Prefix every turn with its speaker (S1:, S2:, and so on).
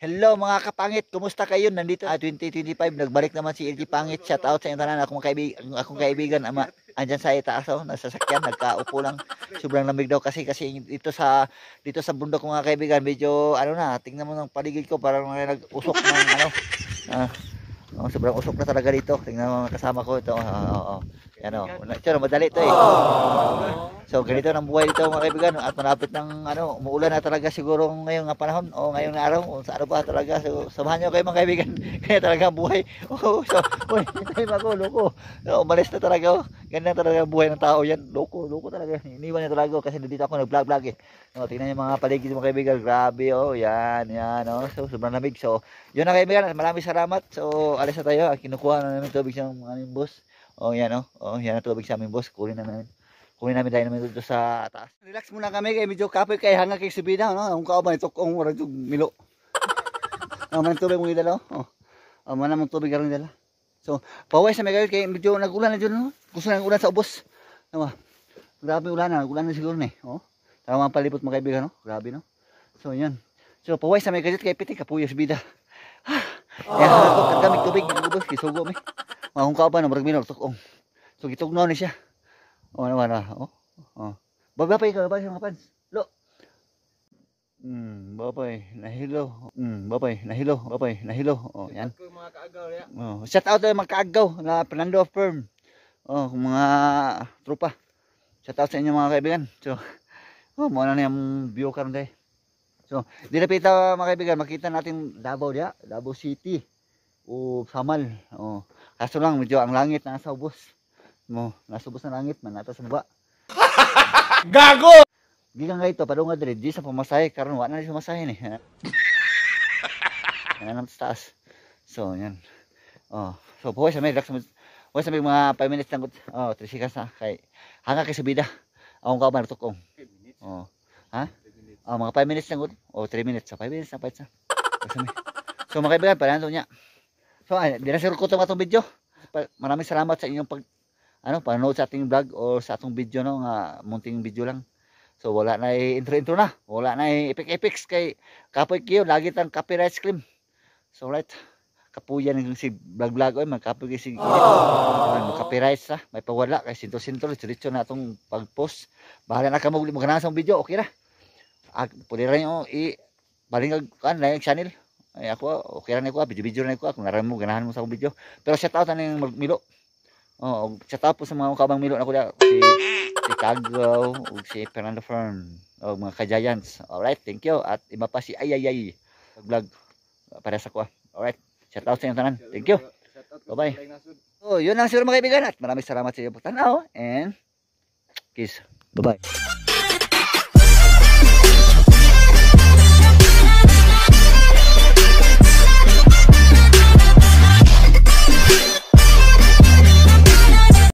S1: Hello mga kapangit, kumusta kayo? Nandito 2025, nagbalik naman si LG Pangit. Shout out sa inyo tanan, akong kaibigan ama andyan sa itaas nasa sasakyan, nagkaupo lang. Sobrang lamig daw kasi dito sa bundok ko mga kaibigan, medyo ano na, tingnan mo ng paligid ko parang nag-usok ng ano. Sobrang usok na talaga dito. Tingnan mo mga kasama ko ito. Yan ito, madali ito eh. So ganito ang buhay dito mga kaibigan at malapit ng umuulan na talaga siguro ngayong panahon o ngayong araw o sa ano pa talaga. So samahan niyo kayo mga kaibigan. Kaya talaga ang buhay. Tayo loko. So, umalis na talaga. Ganyan talaga ang buhay ng tao yan. Loko talaga. Iniwan niya talaga kasi dito ako nag-vlog eh. Tingnan niyo mga paligid mga kaibigan. Grabe yan. So sobrang lamig. So yun na kaibigan. Maraming salamat. So alis na tayo. Kinukuha na namin tubig sa aming boss. Yan ang tubig sa aming boss. Kunin namin dahil namin dito sa taas. Relax muna kami kay medyo kapoy kay hanga kay subida ang kauban ito kung wala jug milo. Man tubig mo idala man mong tubig karon dala. So paway sa mga kay medyo nagulan na jud Gusto nang ulan sa ubos. Grabe ulan na siguro ni. Tama palipot mga kaibigan Grabe So yan. So paway sa mga kay pitik kapuyo subida. Ako kagamit tubig ubos kisugo mi. Mahong kauban murag milo tukong. So gitugnaw ni siya. Babay ka ba mga pans? Lo. Babay, nahilo. Yan.
S2: Mga kaagaw ya.
S1: Shout out mga kaagaw na Fernando Firm. Mga tropa. Shout out sa inyo mga kaibigan. So, mo na yung view karon day. So, dinapita mga kaibigan, makita natin Davao dia, Davao City. Samal. Kaso lang medyo ang langit nasa ubos. Nasa ubos na langit man ato sa baba.
S2: Gago!
S1: Gigang nga ito, padungad rin, di sa pamasahe, karon wala na rin pamasahe ni. Yan ang taas. So, yan. So, buhay sa may, mga 5 minutes lang. Trisikas na, hanga kay subida. Akong kauban, tukong. Mga 5 minutes lang. 3 minutes, 5 minutes na, So, mga kaibigan, pala niya. So, di na sure ko itong video. Maraming salamat sa inyong panonood sa ating vlog o sa atong video nga munting video lang. So wala na intro na. Wala na epics kay kapoy kiyo lagi tang copyright claim. So right. Kapuyan ng si vlog magkapoy si copyright sa may pawala kay sinto diretso na atong pag-post. Bahala na kamo magana sa video okay ra. Pwede ra nyo balingag na yung channel. Ay ako okay ra na ko video na ko kung naran mo ganahan mo sa video. Pero shout out na yung Milo. Sa tapos sa mga kabang milo na ko si Cagaw o si Fernando Fern o mga ka-Giants. Alright, thank you. At iba pa si Ayayay vlog para sa kuha. Alright, shout out sa inyo tanan. Thank you. Bye-bye. Yun lang siguro mga kaibigan at maraming salamat sa inyo pagtanaw and kiss. Bye-bye.